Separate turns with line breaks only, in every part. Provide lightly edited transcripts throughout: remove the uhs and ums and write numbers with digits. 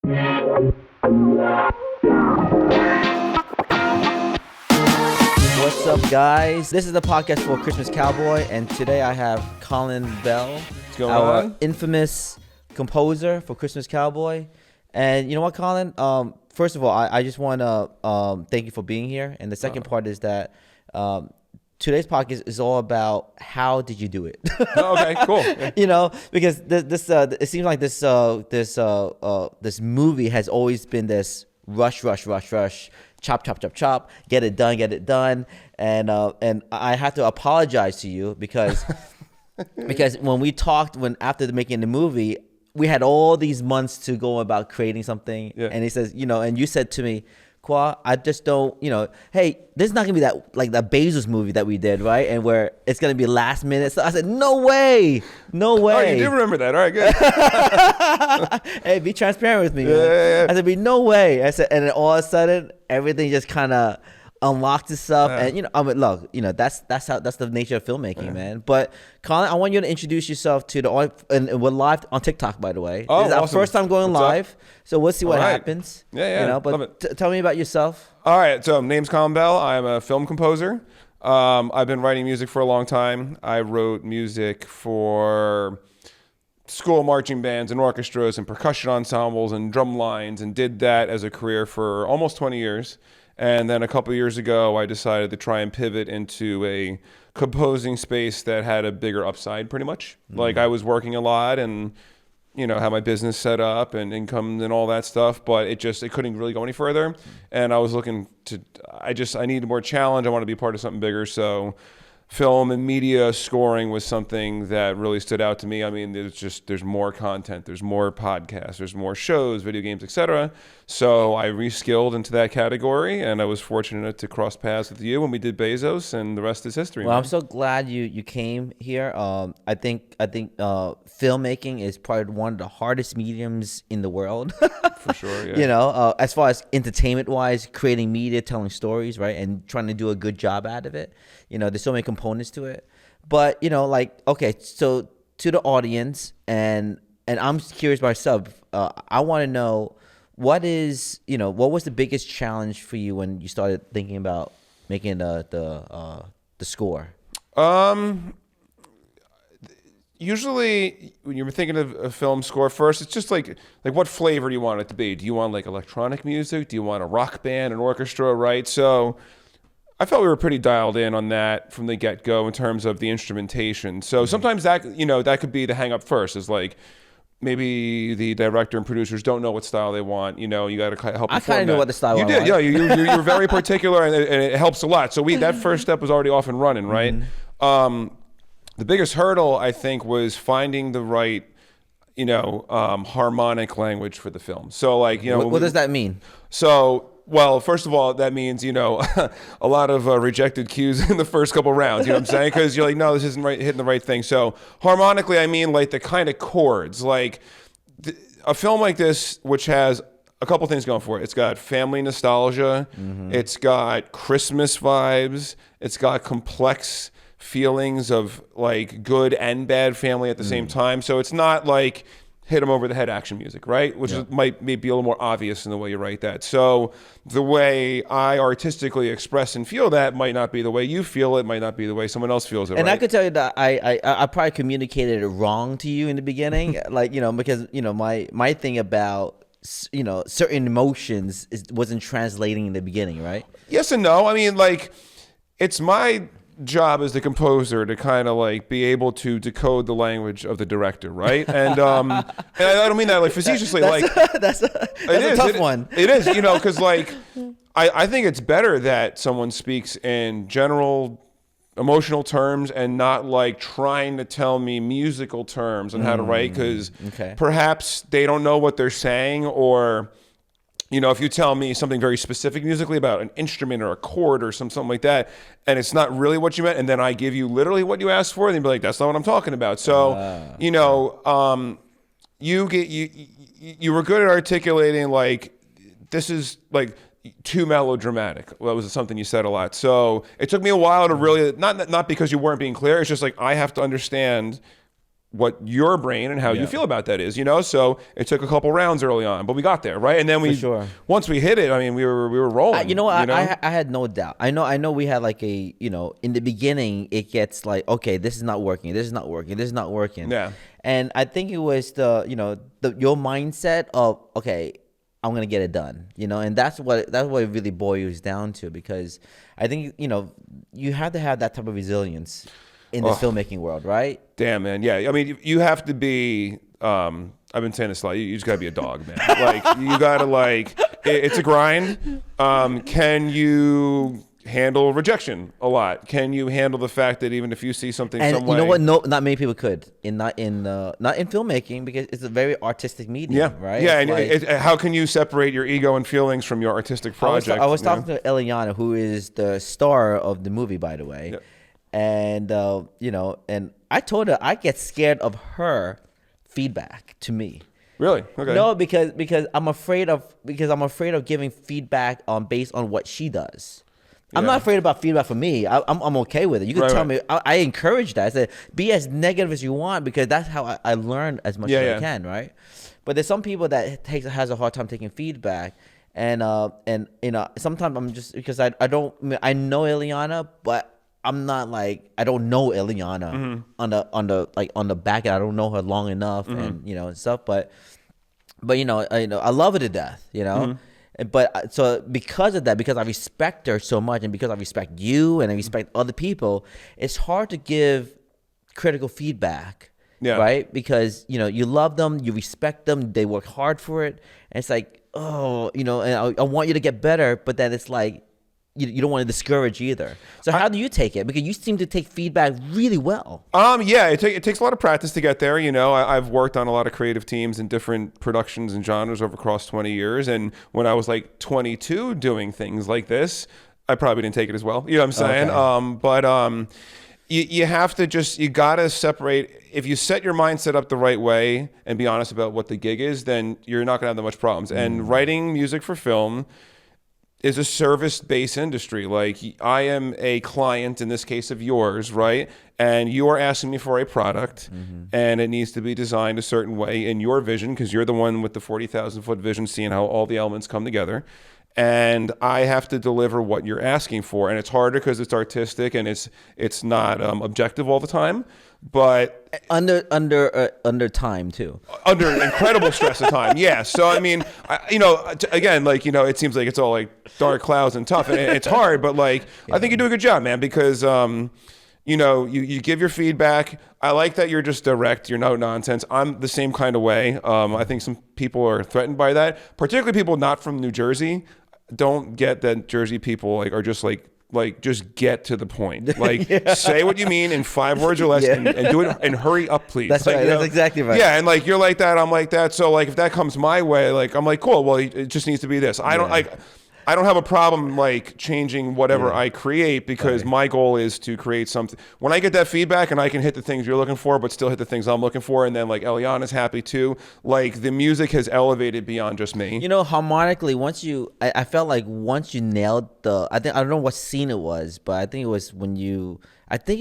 What's up, guys? This is the podcast for Christmas Cowboy, and today I have Colin Bell, our infamous composer for Christmas Cowboy. And you know what, Colin? First of all, I just want to thank you for being here. And the second part is that today's podcast is all about how did you do it.
Okay, cool.
You know, because this it seems like this movie has always been this rush, chop, get it done. And I have to apologize to you because when we talked after making the movie, we had all these months to go about creating something. Yeah. And he says, and you said to me, Khoa, I just don't, hey, this is not gonna be that like that Bezos movie that we did, right? And where it's gonna be last minute. So I said, no way.
Oh, you do remember that? All right, good.
Hey, be transparent with me.
Yeah.
I said, no way. I said, and then all of a sudden, everything just kind of unlocked itself. And look, that's the nature of filmmaking, man. But Colin, I want you to introduce yourself to the audience, and we're live on TikTok, by the way.
Oh,
this is our
awesome.
first time going live, so we'll see what happens.
Yeah.
But tell me about yourself.
All right, so name's Colin Bell. I'm a film composer. I've been writing music for a long time. I wrote music for school marching bands and orchestras and percussion ensembles and drum lines, and did that as a career for almost 20 years. And then a couple of years ago, I decided to try and pivot into a composing space that had a bigger upside, pretty much. Like, I was working a lot and, had my business set up and income and all that stuff, but it couldn't really go any further. And I was looking I needed more challenge. I want to be part of something bigger. So film and media scoring was something that really stood out to me. I mean, there's more content, there's more podcasts, there's more shows, video games, etc. So I reskilled into that category, and I was fortunate to cross paths with you when we did Bezos, and the rest is history.
Well, man. I'm so glad you came here. I think filmmaking is probably one of the hardest mediums in the world.
For sure, yeah.
As far as entertainment-wise, creating media, telling stories, right, and trying to do a good job out of it. There's so many components to it. But, okay, so to the audience, and I'm curious myself, I want to know what was the biggest challenge for you when you started thinking about making the score?
Usually, when you're thinking of a film score first, it's just like what flavor do you want it to be? Do you want like electronic music? Do you want a rock band, an orchestra, right? So I felt we were pretty dialed in on that from the get-go in terms of the instrumentation. So sometimes that could be the hang-up first, is like maybe the director and producers don't know what style they want. You got to help.
I kind of knew what the style.
You did, yeah. You were very particular, and it helps a lot. So that first step was already off and running, right? Mm-hmm. The biggest hurdle, I think, was finding the right, harmonic language for the film. So,
what does that mean?
So, well, first of all, that means, a lot of rejected cues in the first couple rounds, you know what I'm saying? Because you're like, no, this isn't hitting the right thing. So harmonically, I mean like the kind of chords, like a film like this, which has a couple things going for it. It's got family nostalgia. Mm-hmm. It's got Christmas vibes. It's got complex feelings of like good and bad family at the same time. So it's not like hit them over the head action music, right? Which might be a little more obvious in the way you write that. So the way I artistically express and feel that might not be the way you feel it, might not be the way someone else feels it.
And
right?
I could tell you that I probably communicated it wrong to you in the beginning, because my thing about certain emotions wasn't translating in the beginning, right?
Yes and no. I mean, it's my job as the composer to kind of be able to decode the language of the director, right? And and I don't mean that facetiously.
That's a tough one.
It is, because I think it's better that someone speaks in general emotional terms and not trying to tell me musical terms on how to write, because perhaps they don't know what they're saying, or if you tell me something very specific musically about an instrument or a chord or something like that, and it's not really what you meant, and then I give you literally what you asked for, then you'd be like, that's not what I'm talking about. So, you were good at articulating this is too melodramatic. Well, that was something you said a lot. So it took me a while to really, not because you weren't being clear, it's just I have to understand what your brain and how you feel about that is, So it took a couple rounds early on, but we got there, right? And then once we hit it, I mean, we were rolling.
You know what? I had no doubt. I know we had like a, in the beginning, it gets like, okay, this is not working. This is not working. This is not working.
Yeah.
And I think it was your mindset of, okay, I'm going to get it done, and that's what it really boils down to, because I think, you have to have that type of resilience in the filmmaking world, right?
Damn, man. Yeah. I mean, you have to be, I've been saying this a lot. You just got to be a dog, man. Like, you got to it's a grind. Can you handle rejection a lot? Can you handle the fact that even if you see something some way?
You know what? No, not many people could. Not in filmmaking, because it's a very artistic medium, right?
Yeah, and how can you separate your ego and feelings from your artistic project?
I was talking to Eliana, who is the star of the movie, by the way. Yep. And and I told her I get scared of her feedback to me.
Really? Okay.
No, because I'm afraid of giving feedback based on what she does. Yeah. I'm not afraid about feedback from me. I'm okay with it. You can tell me. I encourage that. I said, be as negative as you want, because that's how I learn as much as I can, right? But there's some people that has a hard time taking feedback, and sometimes I'm just, because I know Eliana, but I'm not like, I don't know Eliana on the back end. I don't know her long enough, and stuff. But I love her to death, But so because of that, because I respect her so much, and because I respect you and I respect other people, it's hard to give critical feedback, right? Because you love them, you respect them, they work hard for it, and it's like, and I want you to get better, but then it's like, you don't want to discourage either. So how do you take it? Because you seem to take feedback really well.
It takes a lot of practice to get there. I've worked on a lot of creative teams in different productions and genres across 20 years. And when I was like 22 doing things like this, I probably didn't take it as well. You know what I'm saying? You have to you got to separate. If you set your mindset up the right way and be honest about what the gig is, then you're not going to have that much problems. And writing music for film is a service-based industry. Like, I am a client, in this case of yours, right? And you are asking me for a product, and it needs to be designed a certain way in your vision, because you're the one with the 40,000-foot vision, seeing how all the elements come together. And I have to deliver what you're asking for. And it's harder because it's artistic and it's not objective all the time. But
under time too.
Under incredible stress of time, yeah. So I mean, again, it seems like it's all like dark clouds and tough, and it's hard. But I think you do a good job, man, because you give your feedback. I like that you're just direct. You're no nonsense. I'm the same kind of way. I think some people are threatened by that, particularly people not from New Jersey. Don't get that Jersey people are just just get to the point. Say what you mean in 5 words or less, and do it, and hurry up, please.
That's right. That's exactly right.
Yeah, and you're like that, I'm like that. So if that comes my way, I'm like, cool. Well, it just needs to be this. I don't have a problem changing whatever I create, because my goal is to create something. When I get that feedback and I can hit the things you're looking for, but still hit the things I'm looking for, and then Eliana's happy too. The music has elevated beyond just me.
Harmonically, I felt like once you nailed I don't know what scene it was, but I think it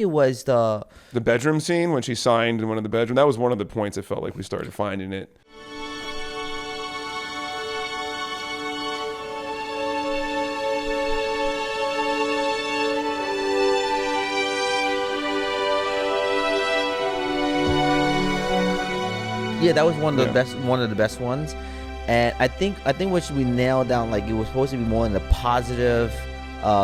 was the
bedroom scene when she signed in one of the bedroom. That was one of the points it felt like we started finding it.
Yeah, that was one of the best ones, and I think what we nailed down, it was supposed to be more in the positive,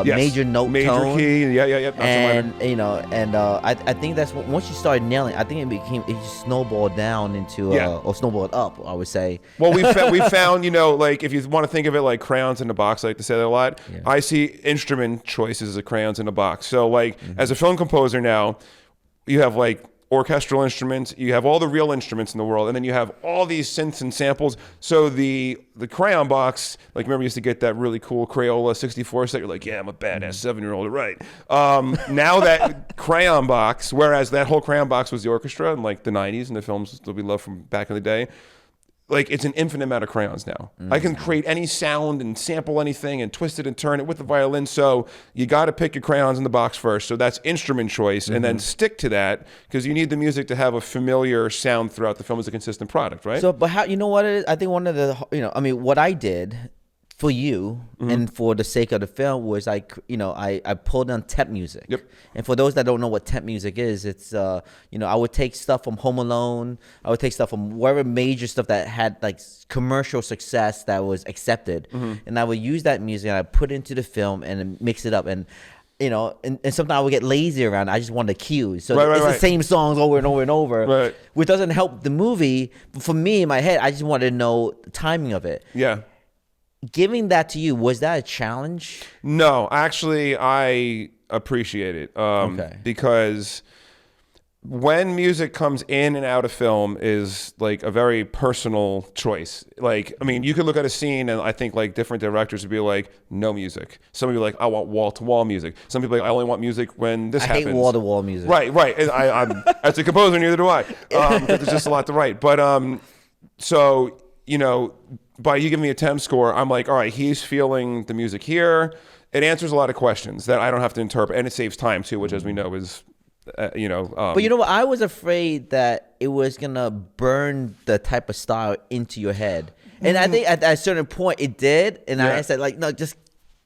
major note
major
tone,
key, yeah,
and I think that's once you started nailing, I think it just snowballed down into or snowballed up, I would say.
Well, we found if you want to think of it like crayons in a box, I like to say that a lot. Yeah. I see instrument choices as crayons in a box. So as a film composer now, you have orchestral instruments, you have all the real instruments in the world, and then you have all these synths and samples. So the crayon box, remember you used to get that really cool Crayola 64 set, you're like, yeah, I'm a badass 7-year-old, right? Now that crayon box, whereas that whole crayon box was the orchestra in the 90s and the films that we love from back in the day, like it's an infinite amount of crayons now. I can create any sound and sample anything and twist it and turn it with the violin. So you got to pick your crayons in the box first. So that's instrument choice, and then stick to that because you need the music to have a familiar sound throughout the film as a consistent product, right?
So, but how, you know what it is? I think one of the, I mean, what I did for you and for the sake of the film was I pulled on temp music.
Yep.
And for those that don't know what temp music is, it's I would take stuff from Home Alone, I would take stuff from whatever major stuff that had like commercial success that was accepted, and I would use that music and I put it into the film and mix it up, and and sometimes I would get lazy around it. I just wanted the cues. So it's the same songs over and over and over, which doesn't help the movie. But for me, in my head, I just wanted to know the timing of it.
Yeah.
Giving that to you, was that a challenge?
No, actually, I appreciate it because when music comes in and out of film is like a very personal choice. Like, I mean, you could look at a scene and I think like different directors would be like, no music. Some people are like, I want wall-to-wall music. Some people are like, I only want music when this happens.
I hate wall-to-wall music.
Right. And I'm as a composer, neither do I, because there's just a lot to write. But so by you giving me a temp score, I'm like, all right, he's feeling the music here. It answers a lot of questions that I don't have to interpret, and it saves time too, which, as we know, is, But you know what? I was afraid that it was gonna burn the type of style into your head, and I think at a certain point it did, and I said like, no, just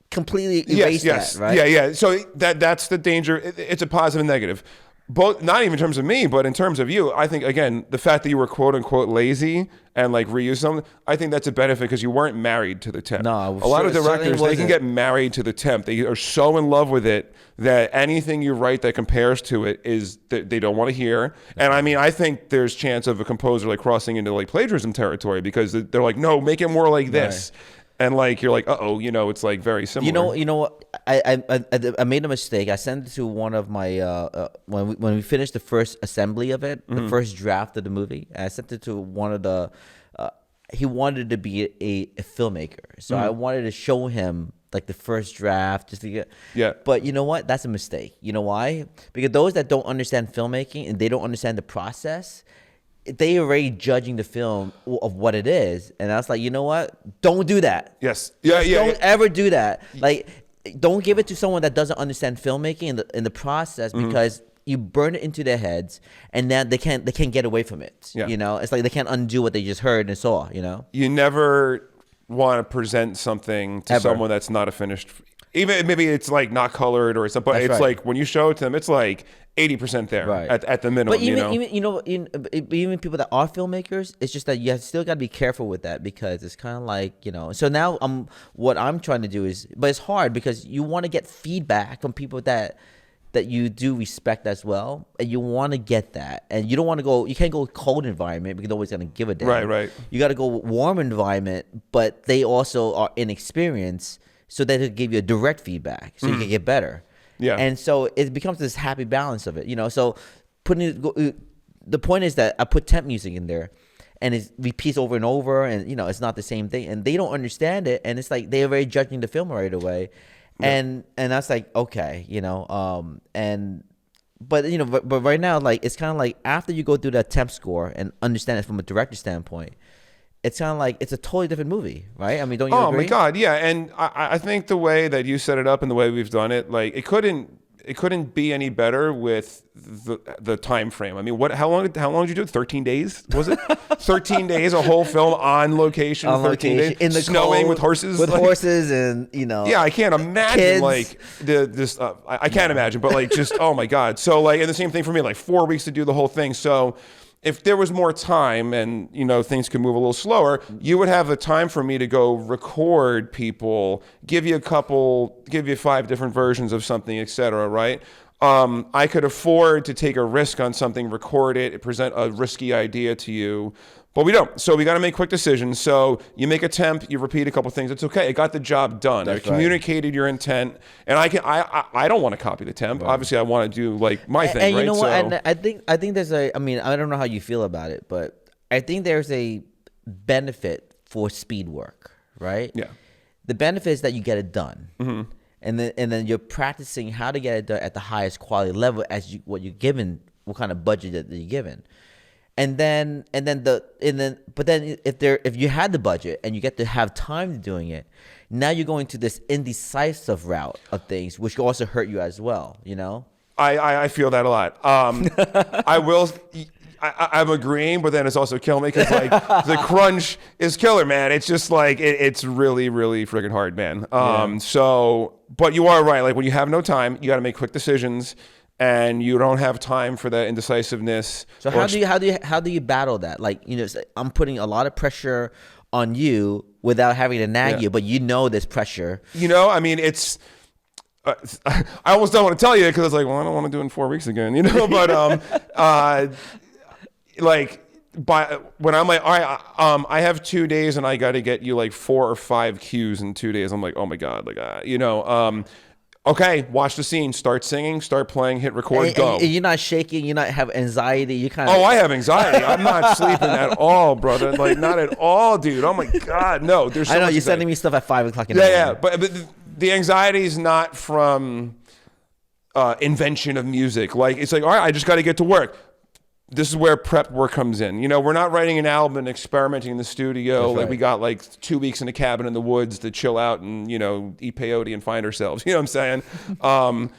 completely erase that, right? Yeah. So that's the danger. It's a positive and negative. Both, not even in terms of me, but in terms of you. I think, again, the fact that you were quote unquote lazy and like reuse something, I think that's a benefit because you weren't married to the temp.
No,
a lot of directors, they can get married to the temp. They are so in love with it that anything you write that compares to it is that they don't want to hear. And I mean, I think there's chance of a composer like crossing into like plagiarism territory because they're like, no, make it more like this. Right. And like you're like, it's like very similar.
You know what? I made a mistake. I sent it to one of my when we finished the first assembly of it, the first draft of the movie. I sent it to one of the. He wanted to be a filmmaker, so I wanted to show him like the first draft just to get. Yeah. But you know what? That's a mistake. You know why? Because those that don't understand filmmaking and they don't understand the process, they already judging the film of what it is, and I was like, you know what? Don't do that.
Yes.
Don't ever do that. Like, don't give it to someone that doesn't understand filmmaking in the process because you burn it into their heads, and then they can't get away from it. Yeah. It's like they can't undo what they just heard and saw.
You never want to present something to someone that's not a finished. Even maybe it's like not colored or something, but it's like when you show it to them, it's like 80% there at the minimum.
But even people that are filmmakers, it's just that you have still got to be careful with that because it's kind of like So now what I'm trying to do is, but it's hard because you want to get feedback from people that you do respect as well, and you want to get that, and you don't want to go. You can't go cold environment because nobody's gonna give a damn.
Right.
You got to go warm environment, but they also are inexperienced. So that it'll give you a direct feedback, so you can get better. Yeah. And so it becomes this happy balance of it, So the point is that I put temp music in there, and it repeats over and over, and it's not the same thing, and they don't understand it, and it's like they're already judging the film right away, and that's like okay, but right now like it's kind of like after you go through that temp score and understand it from a director standpoint. It's kind of like it's a totally different movie, right? I mean, don't you agree?
Oh my God, yeah. And I think the way that you set it up and the way we've done it, like it couldn't be any better with the time frame. I mean, how long did you do it? 13 days? Was it 13 days? A whole film on location, 13 days
in the
snowing
cold,
with horses,
and
Yeah, I can't imagine
kids.
Like this. I can't imagine, but like just oh my God. So like, and the same thing for me. Like 4 weeks to do the whole thing. So. If there was more time and, things could move a little slower, you would have the time for me to go record people, give you 5 different versions of something, et cetera, right? I could afford to take a risk on something, record it, present a risky idea to you, but we don't. So we got to make quick decisions. So you make a temp, you repeat a couple things. It's okay. It got the job done. I communicated your intent, and I don't want to copy the temp. Right. Obviously, I want to do like my thing.
And
right?
You know what? And I think there's I don't know how you feel about it, but I think there's a benefit for speed work, right? Yeah. The benefit is that you get it done. Mm-hmm. And then you're practicing how to get it done at the highest quality level as what you're given, what kind of budget that you're given. but then if you had the budget and you get to have time doing it, now you're going to this indecisive route of things, which will also hurt you as well. You know.
I feel that a lot. I will. I'm agreeing, but then it's also killing me because like the crunch is killer, man. It's just like it's really, really freaking hard, man. So, but you are right. Like when you have no time, you got to make quick decisions, and you don't have time for that indecisiveness.
So how do you battle that? Like, you know, I'm putting a lot of pressure on you without having to nag you, but you know this pressure.
You know, I mean, it's. I almost don't want to tell you because it's like, well, I don't want to do it in 4 weeks again, you know. But like when I'm like, all right, I have 2 days and I got to get you like 4 or 5 cues in 2 days. I'm like, oh my god, like you know, okay, watch the scene, start singing, start playing, hit record, go.
And you're not shaking, you not have anxiety, you kind of.
Oh, I have anxiety. I'm not sleeping at all, brother. Like not at all, dude. Oh my god, no. There's. So
I know
much
you're
anxiety.
sending me stuff at 5 o'clock in the morning.
Yeah, but the anxiety is not from invention of music. Like it's like, all right, I just got to get to work. This is where prep work comes in. You know, we're not writing an album and experimenting in the studio.
That's
like
right.
we got like 2 weeks in a cabin in the woods to chill out and, you know, eat peyote and find ourselves. You know what I'm saying?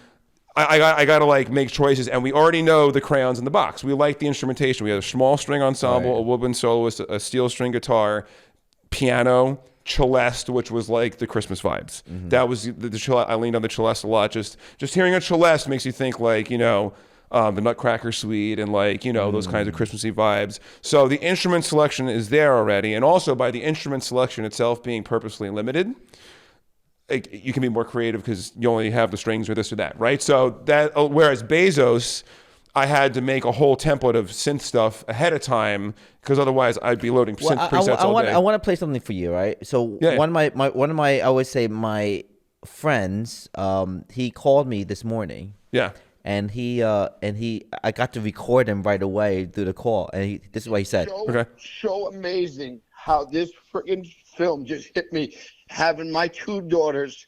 I got to like make choices, and we already know the crayons in the box. We like the instrumentation. We have a small string ensemble, a woodwind soloist, a steel string guitar, piano, celeste, which was like the Christmas vibes. That was the celeste. I leaned on the celeste a lot. Just hearing a celeste makes you think like, you know, the Nutcracker Suite and like, you know, those kinds of Christmassy vibes. So the instrument selection is there already. And also by the instrument selection itself being purposely limited, you can be more creative because you only have the strings or this or that, right? So that, whereas Bezos, I had to make a whole template of synth stuff ahead of time because otherwise I'd be loading synth presets all day.
I want to play something for you, right? So one of my I always say my friends, he called me this morning.
Yeah.
And I got to record him right away through the call. And this is what he said.
So amazing how this freaking film just hit me. Having my 2 daughters,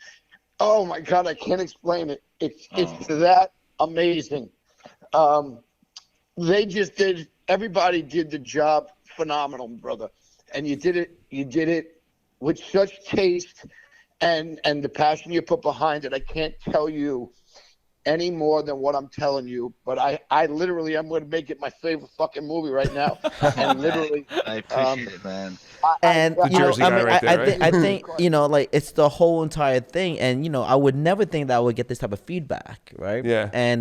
oh my god, I can't explain it. It's that amazing. They just did. Everybody did the job phenomenal, brother. And you did it with such taste and the passion you put behind it. I can't tell you any more than what I'm telling you, but I literally I'm going to make it my favorite fucking movie right now. And literally,
I appreciate it, man.
And you know,
Jersey guy right there,
I think you know, like it's the whole entire thing. And you know, I would never think that I would get this type of feedback, right?
Yeah.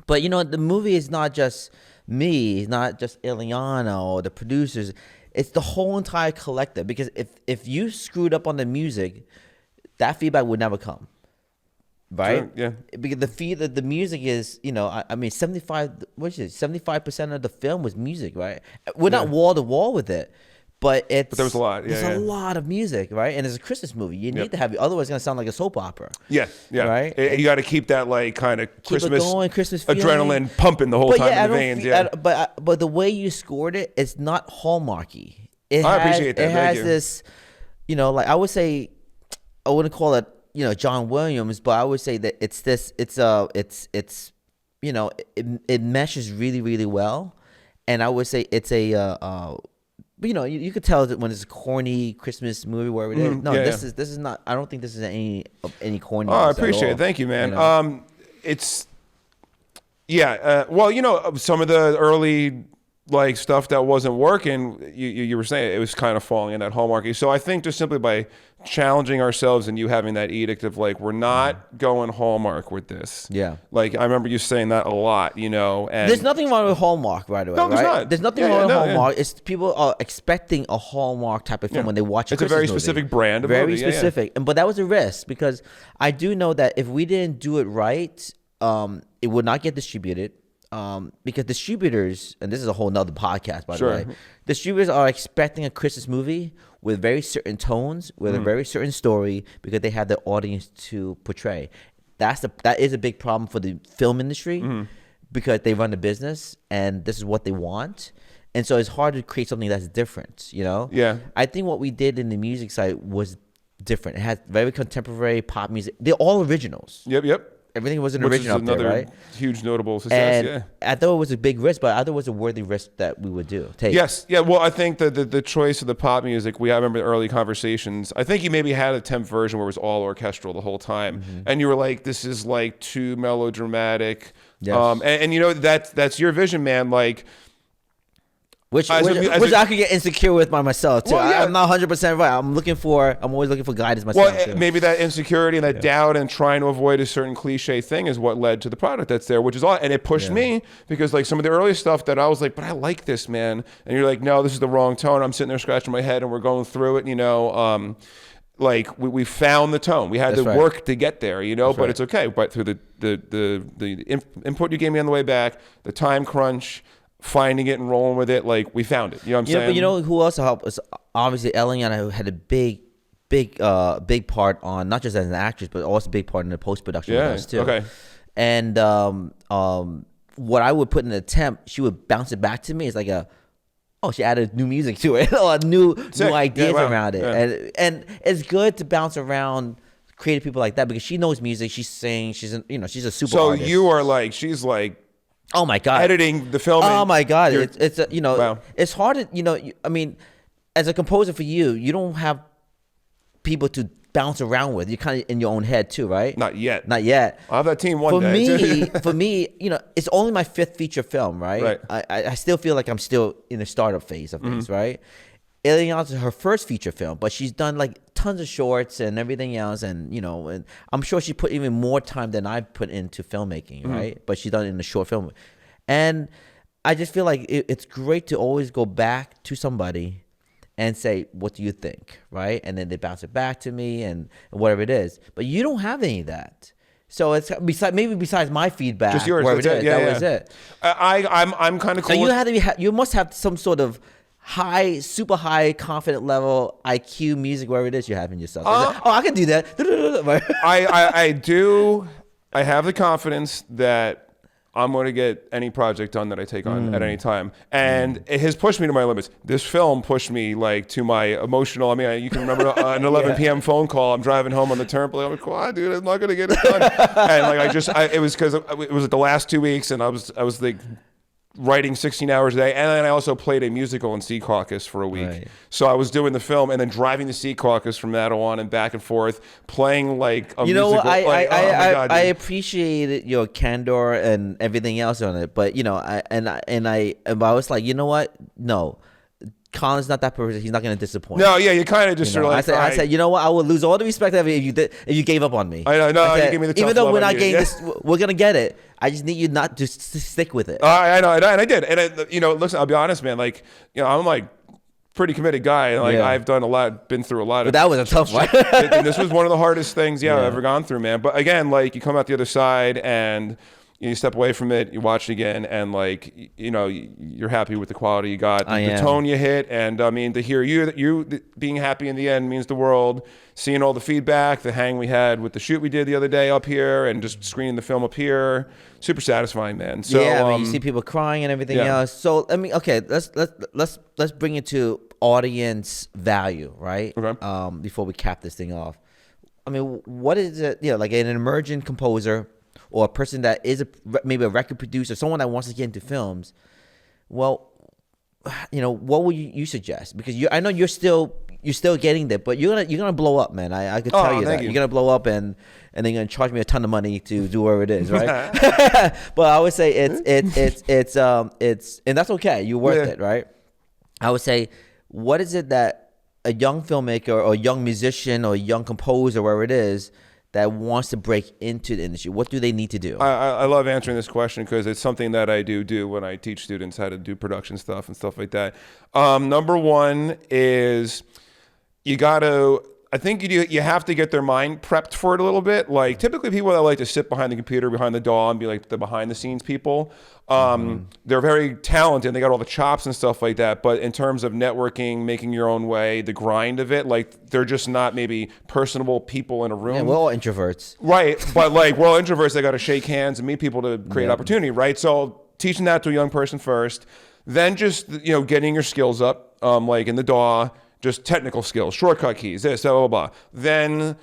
But you know, the movie is not just me, it's not just Ileana or the producers. It's the whole entire collective. Because if you screwed up on the music, that feedback would never come. Right?
Sure, yeah.
Because the music is, you know, I mean, 75% of the film was music, right? We're not wall to wall with it, but there
was a lot.
There's a lot of music, right? And it's a Christmas movie. You need to have, otherwise it's gonna sound like a soap opera.
Yeah.
Right?
You got to keep that like kind of Christmas,
Christmas
adrenaline pumping the whole time in the veins.
But the way you scored it, it's not Hallmarky.
I appreciate that.
It has this, you know, like I would say, I wouldn't call it, you know, John Williams, but I would say that it's you know, it meshes really, really well. And I would say it's you know, you could tell that when it's a corny Christmas movie, wherever it is. No, this is not. I don't think this is any corny.
Oh, I appreciate it. Thank you, man.
You know?
Well, you know, some of the early like stuff that wasn't working, you were saying it was kind of falling in that Hallmarky. So I think just simply by challenging ourselves and you having that edict of like, we're not going Hallmark with this.
Yeah.
Like I remember you saying that a lot, you know. And
there's nothing wrong with Hallmark, by the way.
No, there's
right?
not.
There's nothing wrong with Hallmark. It's people are expecting a Hallmark type of film when they watch a
It's a
Christmas
very
movie.
specific brand of
very
movie.
specific. But that was a risk because I do know that if we didn't do it right, it would not get distributed. Because distributors, and this is a whole nother podcast, by the way, distributors are expecting a Christmas movie with very certain tones, with a very certain story, because they have the audience to portray. That is a big problem for the film industry because they run the business and this is what they want. And so it's hard to create something that's different, you know?
Yeah.
I think what we did in the music side was different. It has very contemporary pop music. They're all originals.
Yep.
everything was an
Which
original
is
up there,
another
right?
huge notable success.
And I thought it was a big risk, but I thought it was a worthy risk that we would take.
Yes. Yeah. Well, I think the choice of the pop music, I remember the early conversations. I think you maybe had a Temp version where it was all orchestral the whole time. And you were like, this is like too melodramatic.
Yes.
And you know, that's your vision, man. Like,
Which I could get insecure with by myself too.
Well, yeah.
I'm not 100% right. I'm always looking for guidance myself.
Well,
too.
maybe that insecurity and that doubt and trying to avoid a certain cliche thing is what led to the product that's there, which is all. And it pushed me because like some of the early stuff that I was like, but I like this, man. And you're like, no, this is the wrong tone. I'm sitting there scratching my head and we're going through it, you know. Like we found the tone. We had to work to get there, you know, but it's okay. But through the input you gave me on the way back, the time crunch, finding it and rolling with it, like we found it. You know what I'm saying?
But you know who also helped us? Obviously, Eliana had a big part on, not just as an actress, but also a big part in the post production with us too.
Okay.
And what I would put in the Temp, she would bounce it back to me. It's like she added new music to it, or new ideas around it, and it's good to bounce around creative people like that because she knows music. She sings. She's a super artist.
You are like, she's like,
oh my God,
editing the film.
Oh my God, it's
wow.
It's hard to I mean, as a composer for you don't have people to bounce around with. You're kind of in your own head too, right?
Not yet.
I'll
have that team one day.
For me, it's only my 5th feature film, right? I still feel like I'm still in the startup phase of things, right? Eliana's her first feature film, but she's done like tons of shorts and everything else, and and I'm sure she put even more time than I put into filmmaking, right? But she's done it in the short film, and I just feel like it's great to always go back to somebody and say, what do you think, right? And then they bounce it back to me and whatever it is. But you don't have any of that. So it's besides my feedback,
just yours.
Was it.
I'm kind of cool.
So you must have some sort of super high confident level IQ music, wherever it is you have in yourself. I can do that.
I do. I have the confidence that I'm going to get any project done that I take on at any time. And it has pushed me to my limits. This film pushed me like to my emotional, I mean, you can remember an 11 p.m. phone call. I'm driving home on the turnpike. I'm like, come on, dude, I'm not going to get it done. And like, it was because it was the last 2 weeks and I was like writing 16 hours a day. And then I also played a musical in Sea Caucus for a week. Right. So I was doing the film and then driving to Sea Caucus from that on and back and forth, playing like a musical.
I appreciated your candor and everything else on it. But, I was like, you know what? No. Colin's not that person. He's not going to disappoint.
No, yeah, you kind of just are like.
I said, you know what? I would lose all the respect of it if you gave up on me.
I know. No, you gave me the tough
even though
love
we're not getting this, we're gonna get it. I just need you not to stick with it.
I know, and I did. And listen, I'll be honest, man. Like, I'm like pretty committed guy, and like I've done a lot, been through a lot.
But that was a tough one.
And this was one of the hardest things, I've ever gone through, man. But again, like you come out the other side and. You step away from it, you watch it again, and like you're happy with the quality you got, the tone you hit, and I mean to hear you being happy in the end means the world. Seeing all the feedback, the hang we had with the shoot we did the other day up here, and just screening the film up here, super satisfying, man. So
you see people crying and everything else. So I mean, okay, let's bring it to audience value, right? Okay. Before we cap this thing off, I mean, what is it? Like an emerging composer. Or a person that is maybe a record producer, someone that wants to get into films. Well, what would you suggest? Because I know you're still getting there, but you're gonna blow up, man. I could tell you that you're gonna blow up, and they're gonna charge me a ton of money to do whatever it is, right? But I would say it's and that's okay. You're worth it, right? I would say, what is it that a young filmmaker or a young musician or a young composer, wherever it is, that wants to break into the industry, what do they need to do?
I love answering this question because it's something that I do when I teach students how to do production stuff and stuff like that. Number one is I think you have to get their mind prepped for it a little bit. Like typically people that like to sit behind the computer, behind the DAW and be like the behind the scenes people, they're very talented. They got all the chops and stuff like that. But in terms of networking, making your own way, the grind of it, like they're just not maybe personable people in a room.
Yeah, we're all introverts.
Right. But like we're all introverts. They got to shake hands and meet people to create opportunity. Right. So teaching that to a young person first, then just, getting your skills up, like in the DAW, just technical skills, shortcut keys, this, blah, blah, blah. Then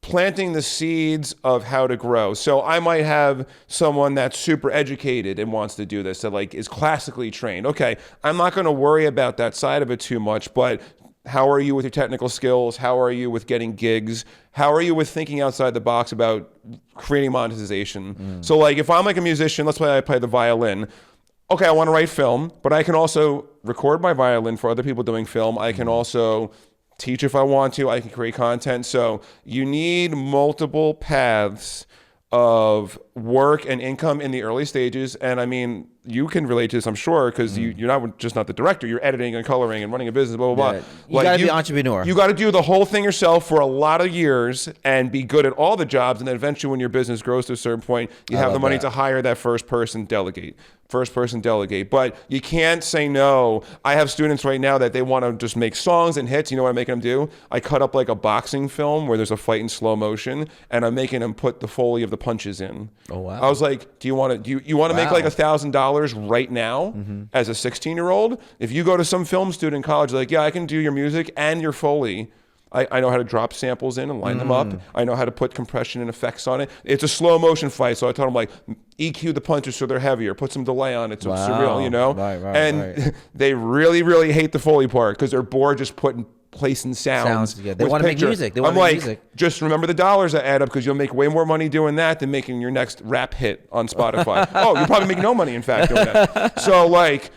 planting the seeds of how to grow. So I might have someone that's super educated and wants to do this, that like is classically trained. Okay, I'm not going to worry about that side of it too much, but how are you with your technical skills? How are you with getting gigs? How are you with thinking outside the box about creating monetization? So like if I'm like a musician, let's say I play the violin. Okay, I want to write film, but I can also record my violin for other people doing film. I can also teach if I want to. I can create content. So you need multiple paths of work and income in the early stages. And I mean, you can relate to this, I'm sure, because you're not the director. You're editing and coloring and running a business, blah, blah, blah.
You got to be an entrepreneur.
You got to do the whole thing yourself for a lot of years and be good at all the jobs. And then eventually when your business grows to a certain point, you have the money to hire that first person, delegate. But you can't say no. I have students right now that they want to just make songs and hits. You know what I'm making them do? I cut up like a boxing film where there's a fight in slow motion, and I'm making them put the Foley of the punches in. Oh wow! I was like, do you want to make like $1,000 right now as a 16-year-old? If you go to some film student in college, like, yeah, I can do your music and your Foley. I know how to drop samples in and line them up. I know how to put compression and effects on it. It's a slow motion fight, so I told them like EQ the punches so they're heavier, put some delay on it so it's surreal, you know? Right. They really, really hate the Foley part because they're bored just placing sounds
together. They want to make music. I'm
like, just remember the dollars that add up because you'll make way more money doing that than making your next rap hit on Spotify. Oh, you'll probably make no money, in fact, doing that. So like,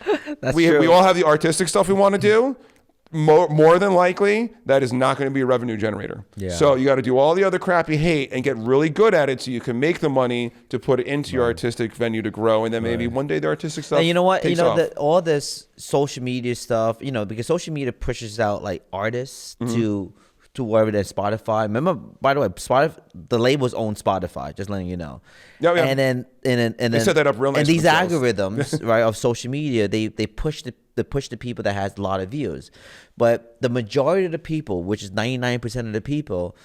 we all have the artistic stuff we want to do. More than likely, that is not going to be a revenue generator. Yeah. So you got to do all the other crap you hate and get really good at it so you can make the money to put it into your artistic venue to grow. And then maybe one day the artistic stuff
And you know what?
takes off.
All this social media stuff, because social media pushes out like artists to wherever they're Spotify. Remember, by the way, the labels own Spotify, just letting you know.
Yeah.
And then
they set that up real nice.
And these algorithms, right, of social media, they push the people that has a lot of views. But the majority of the people, which is 99% of the people,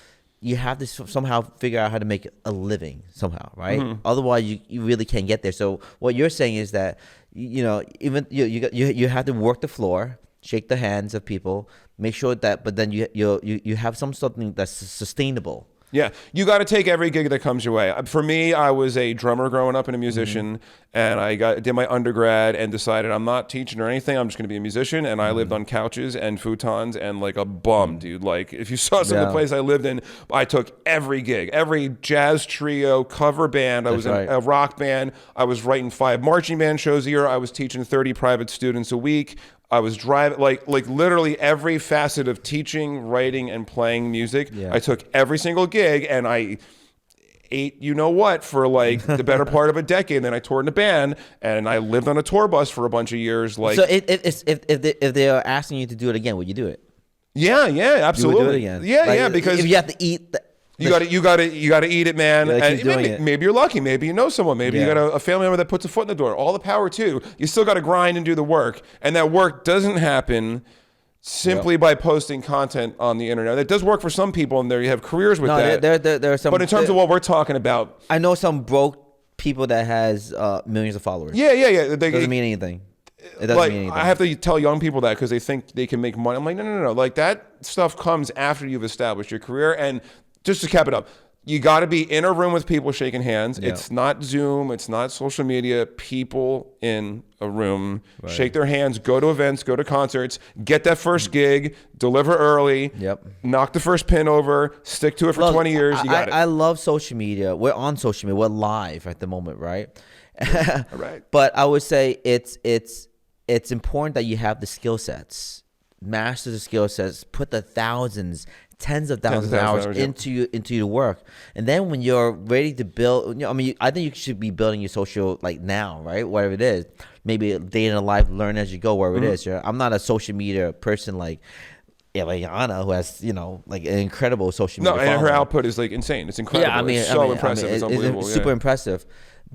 you have to somehow figure out how to make a living somehow, right? Otherwise, you really can't get there. So what you're saying is that, even you have to work the floor, shake the hands of people, make sure that, but then you have something that's sustainable.
Yeah, you got to take every gig that comes your way. For me, I was a drummer growing up and a musician, and I did my undergrad and decided I'm not teaching or anything. I'm just going to be a musician, and I lived on couches and futons and like a bum, dude. Like if you saw some of the place I lived in, I took every gig, every jazz trio, cover band. I was in a rock band. I was writing 5 marching band shows a year. I was teaching 30 private students a week. I was driving, like literally every facet of teaching, writing, and playing music. Yeah. I took every single gig, and I ate for like the better part of a decade. And then I toured in a band, and I lived on a tour bus for a bunch of years. Like,
so if they are asking you to do it again, would you do it?
Yeah, absolutely.
You would do it again.
Yeah, because
if you have to eat.
You got to eat it, man. And maybe you're lucky. Maybe you know someone. Maybe you got a family member that puts a foot in the door. All the power too. You still got to grind and do the work, and that work doesn't happen simply by posting content on the internet. It does work for some people, and there you have careers with that.
There are some.
But in terms of what we're talking about,
I know some broke people that has millions of followers.
Yeah.
It doesn't mean anything. It doesn't mean anything.
I have to tell young people that because they think they can make money. I'm like, no. Like that stuff comes after you've established your career. And just to cap it up, you got to be in a room with people shaking hands. Yep. It's not Zoom. It's not social media. People in a room, shake their hands, go to events, go to concerts, get that first gig, deliver early, knock the first pin over, stick to it for 20 years. You got it.
I love social media. We're on social media. We're live at the moment, right?
Right.
But I would say it's important that you have the skill sets, master the skill sets, put the tens of thousands of hours into your work, and then when you're ready to build, I think you should be building your social like now, right? Whatever it is, maybe a day in a life, learn as you go, wherever it is. I'm not a social media person like Eliana, who has like an incredible social media.
No, and her output is like insane. It's incredible. Yeah, it's so impressive. It's unbelievable.
It's super impressive.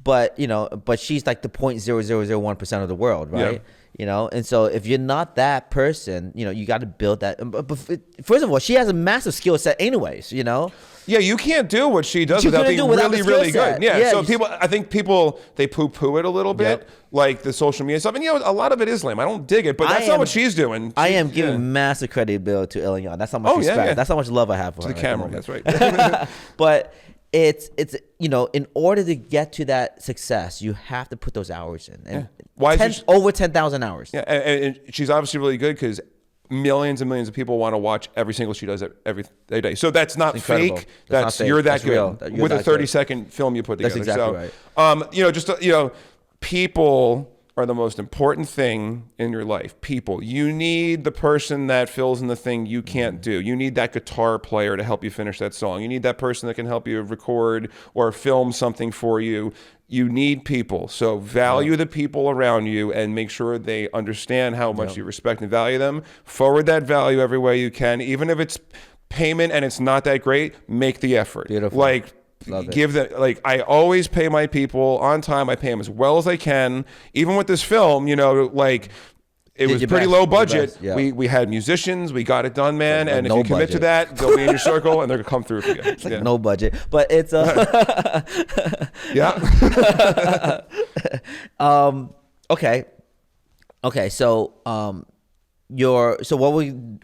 But but she's like the 0.0001% of the world, right? You know, and so if you're not that person, you know, you got to build that. But first of all, she has a massive skill set, anyways. You know.
Yeah, you can't do what she does without being really good. Yeah, so I think people they poo-poo it a little bit, like the social media stuff, and you know, a lot of it is lame. I don't dig it, but that's not what she's doing.
I am giving massive credibility to Eliane. That's how much respect. Yeah. That's how much love I have for her.
To the camera, that's right.
But it's you know, in order to get to that success, you have to put those hours in. And
why
over 10,000 hours?
Yeah, and she's obviously really good because millions and millions of people want to watch every single she does every day. So that's not fake. That's you're that good with a 30-second film you put together.
That's exactly right.
You know, just you know, people are the most important thing in your life. People. You need the person that fills in the thing you can't do. You need that guitar player to help you finish that song. You need that person that can help you record or film something for you. You need people. So value the people around you and make sure they understand how much you respect and value them. Forward that value every way you can. Even if it's payment and it's not that great, make the effort.
Beautiful.
Like, give them, like, I always pay my people on time. I pay them as well as I can. Even with this film, you know, like, it was pretty low budget. We had musicians. We got it done, man. And if you commit to that, they'll be in your circle and they're going to come through for you.
It's like no budget. But it's... Okay. So what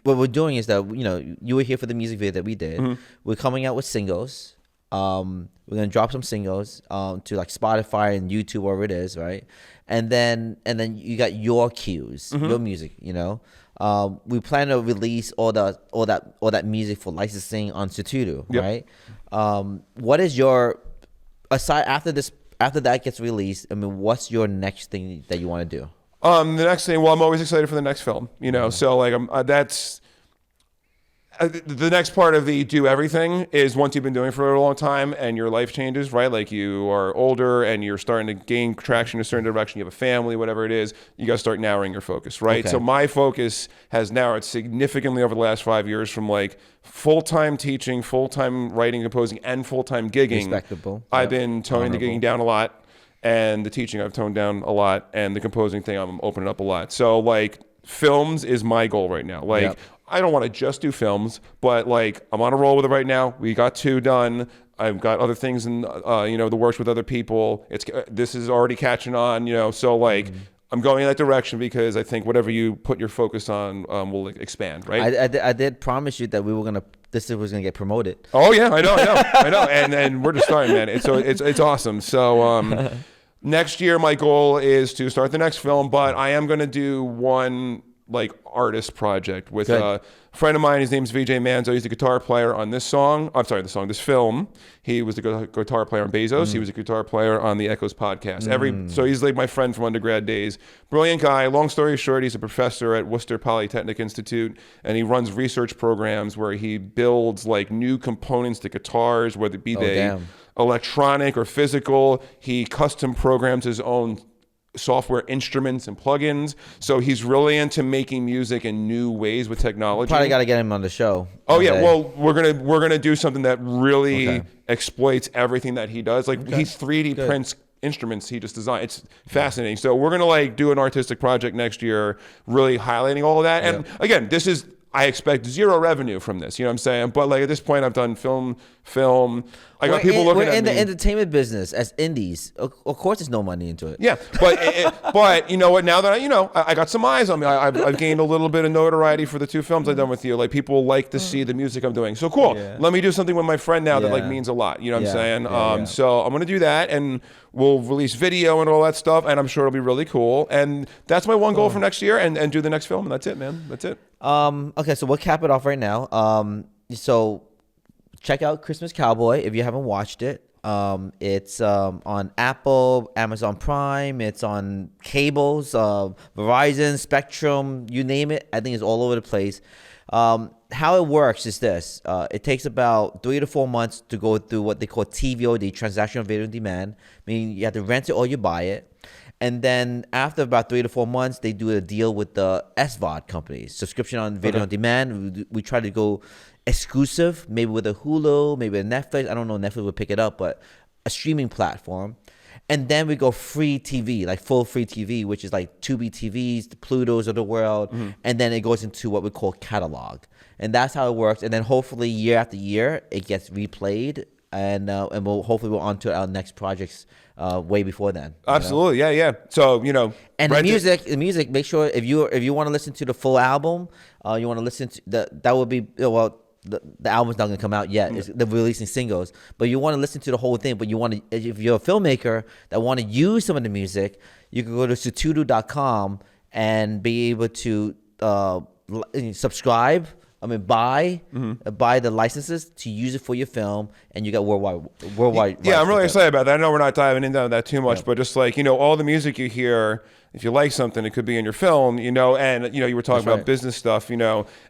we're doing is that, you know, you were here for the music video that we did. We're coming out with singles. We're gonna drop some singles to like Spotify and YouTube, wherever it is, right? And then you got your cues, your music. You know, we plan to release all that music for licensing on Sutudu, right? What is your after that gets released? I mean, what's your next thing that you want to do?
The next thing, well, I'm always excited for the next film. You know, so like that's. The next part of the do everything is once you've been doing it for a long time and your life changes, right? Like you are older and you're starting to gain traction in a certain direction. You have a family, whatever it is, you got to start narrowing your focus, right? So my focus has narrowed significantly over the last 5 years from like full-time teaching, full-time writing, composing, and full-time gigging.
Respectable.
I've been toning the gigging down a lot, and the teaching I've toned down a lot, and the composing thing I'm opening up a lot. So like films is my goal right now. Like I don't want to just do films, but like I'm on a roll with it right now. We got 2 done. I've got other things in you know, the works with other people. This is already catching on, you know. So like I'm going in that direction because I think whatever you put your focus on will expand, right?
I did promise you that this was gonna get promoted.
Oh yeah, I know, and we're just starting, man. It's awesome. So next year my goal is to start the next film, but I am gonna do one like artist project with a friend of mine. His name's VJ Manzo. He's the guitar player on this song. I'm sorry, this film. He was the guitar player on Bezos. He was a guitar player on the Echoes podcast. So he's like my friend from undergrad days. Brilliant guy. Long story short, he's a professor at Worcester Polytechnic Institute, and he runs research programs where he builds like new components to guitars, whether it be electronic or physical. He custom programs his own software instruments and plugins. So he's really into making music in new ways with technology.
Probably got to get him on the show.
Oh yeah, well we're gonna do something that really exploits everything that he does. Like he 3D prints instruments he just designed. It's fascinating. So we're gonna like do an artistic project next year, really highlighting all of that. And again, I expect 0 revenue from this. You know what I'm saying? But like at this point, I've done film. I got people looking at me.
We're in the entertainment business as indies. Of course, there's no money into it.
Yeah, but you know what? Now that I got some eyes on me. I've gained a little bit of notoriety for the 2 films I've done with you. Like people like to see the music I'm doing. So cool. Yeah. Let me do something with my friend now that like means a lot. You know what I'm saying? So I'm gonna do that, and we'll release video and all that stuff, and I'm sure it'll be really cool. And that's my one goal for next year, and do the next film, and that's it, man. That's it.
Okay, so we'll cap it off right now. So check out Christmas Cowboy if you haven't watched it. It's on Apple, Amazon Prime. It's on cables, Verizon, Spectrum, you name it. I think it's all over the place. How it works is this. It takes about 3 to 4 months to go through what they call TVOD, transactional video on demand. Meaning you have to rent it or you buy it. And then after about 3 to 4 months, they do a deal with the SVOD companies, subscription on video on demand. We try to go exclusive, maybe with a Hulu, maybe a Netflix. I don't know if Netflix would pick it up, but a streaming platform. And then we go free TV, like full free TV, which is like Tubi TVs, the Plutos of the world. And then it goes into what we call catalog. And that's how it works. And then hopefully year after year, it gets replayed. And we'll on to our next projects way before then.
Absolutely, yeah. So
and the music. Make sure if you want to listen to the full album, you want to listen to that would be the album's not going to come out yet. They're releasing singles, but you want to listen to the whole thing. But you want to, if you're a filmmaker that want to use some of the music, you can go to sutudu.com and be able to subscribe. Buy the licenses to use it for your film, and you got worldwide.
Yeah, I'm really excited about that. I know we're not diving into that too much, but just like all the music you hear, if you like something, it could be in your film, and you were talking about business stuff,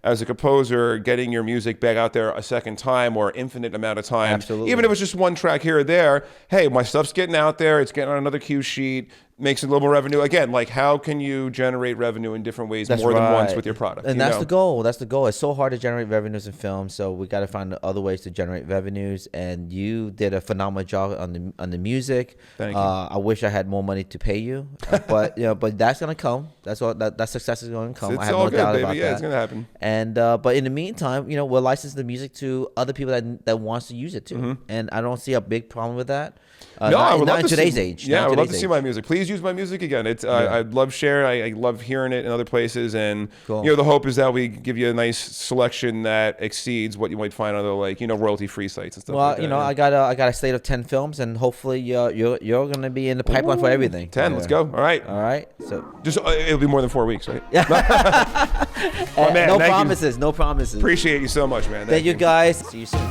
as a composer, getting your music back out there a second time or infinite amount of time.
Absolutely.
Even if it's just one track here or there, hey, my stuff's getting out there, it's getting on another cue sheet, makes a little more revenue. Again, like how can you generate revenue in different ways than once with your product?
And that's the goal. That's the goal. It's so hard to generate revenues in film, so we got to find other ways to generate revenues. And you did a phenomenal job on the music.
Thank you.
I wish I had more money to pay you, but but that's gonna come. That's all. That success is going to come.
It's
I have
all
no
good,
doubt
baby.
about
Yeah,
that.
it's gonna happen.
And but in the meantime, we'll license the music to other people that wants to use it too. And I don't see a big problem with that.
No, I would love
in
to
today's
see,
age.
Yeah, I would love to see my music. Please use my music again. It's I love sharing. I love hearing it in other places, and
Cool.
the hope is that we give you a nice selection that exceeds what you might find on other royalty-free sites and stuff.
Well,
like that.
I got a slate of 10 films, and hopefully you're gonna be in the pipeline for everything.
10. Let's go. All right.
All right. So
Just it'll be more than 4 weeks, right?
yeah.
man,
no
thank you.
promises. No promises.
Appreciate you so much, man.
Thank you guys. See you soon.